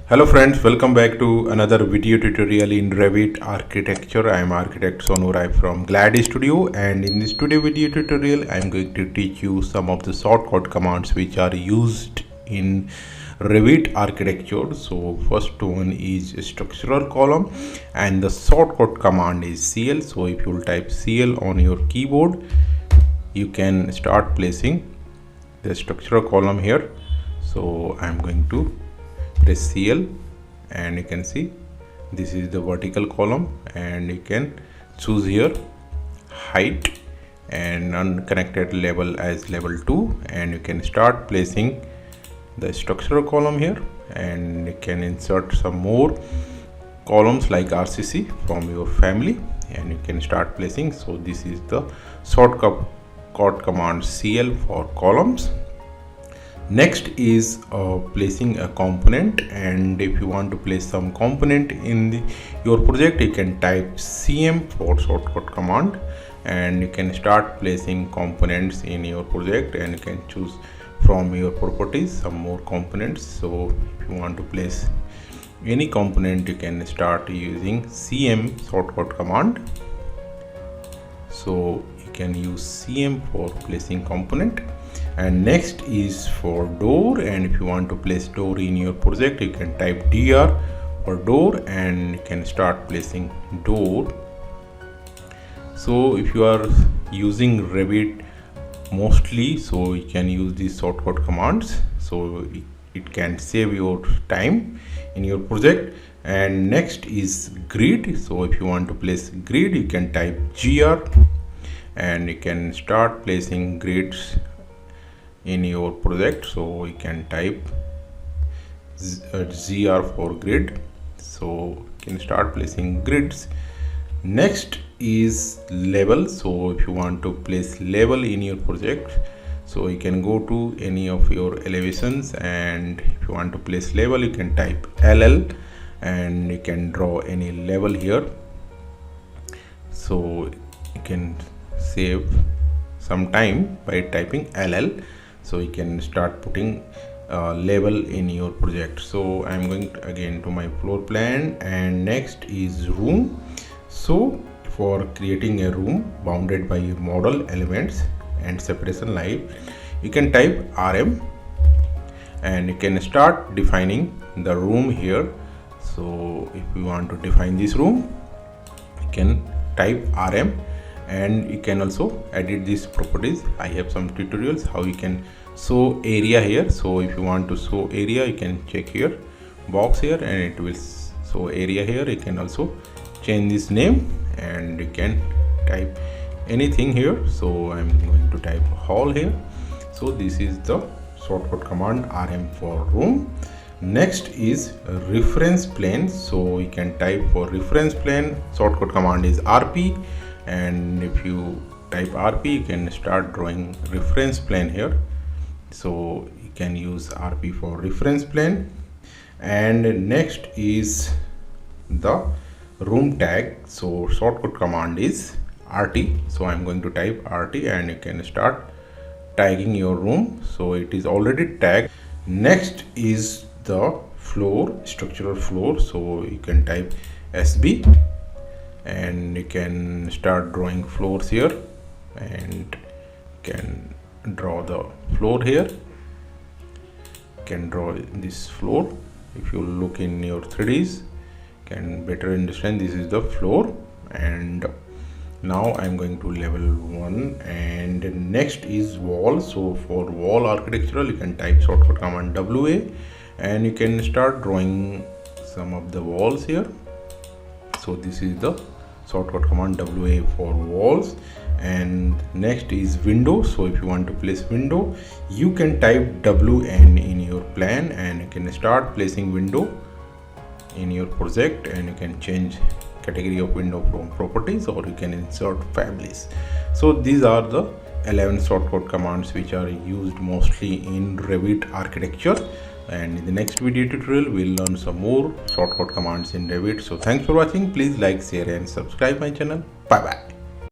Hello friends, welcome back to another video tutorial in Revit Architecture. I am architect Sonu Rai from Glad Studio, and in this today video tutorial I am going to teach you some of the shortcut commands which are used in Revit Architecture. So first one is structural column and the shortcut command is CL. So if you will type CL on your keyboard, you can start placing the structural column here. So I am going to press CL and you can see this is the vertical column, and you can choose here height and unconnected level as level 2, and you can start placing the structural column here, and you can insert some more columns like RCC from your family, and you can start placing. So this is the shortcut command CL for columns. Next is placing a component, and if you want to place some component in your project, you can type CM for shortcut command, and you can start placing components in your project, and you can choose from your properties some more components. So if you want to place any component, you can start using CM shortcut command. So you can use CM for placing component. And next is for door, and if you want to place door in your project, you can type DR for door, and you can start placing door. So if you are using Revit mostly, so you can use these shortcut commands, so it can save your time in your project. And next is grid. So if you want to place grid, you can type GR, and you can start placing grids in your project. So you can type GR for grid, so you can start placing grids. Next is level. So if you want to place level in your project, so you can go to any of your elevations, and if you want to place level, you can type LL, and you can draw any level here. So you can save some time by typing LL. So you can start putting level in your project. So I'm going again to my floor plan, and next is room. So for creating a room bounded by model elements and separation line, you can type RM, and you can start defining the room here. So if you want to define this room, you can type RM, and you can also edit these properties. I have some tutorials how you can show area here. So if you want to show area, you can check here box here, and it will show area here. You can also change this name, and you can type anything here. So I'm going to type hall here. So this is the shortcut command RM for room. Next is reference plane. So you can type for reference plane, shortcut command is RP, and if you type RP, you can start drawing reference plane here. So you can use RP for reference plane. And next is the room tag. So shortcut command is RT. So I'm going to type RT, and you can start tagging your room. So it is already tagged. Next is the floor, structural floor. So you can type SB, and you can start drawing floors here, and can draw the floor here. You can draw this floor. If you look in your 3ds, can better understand this is the floor. And now I'm going to level 1, and next is wall. So for wall architectural, you can type shortcut command WA, and you can start drawing some of the walls here. So this is the shortcut command WA for walls. And next is window. So if you want to place window, you can type WN in your plan, and you can start placing window in your project, and you can change category of window from properties, or you can insert families. So these are the 11 shortcut commands which are used mostly in Revit architecture. And in the next video tutorial, we'll learn some more shortcut commands in Revit. So thanks for watching. Please like, share and subscribe my channel. Bye bye.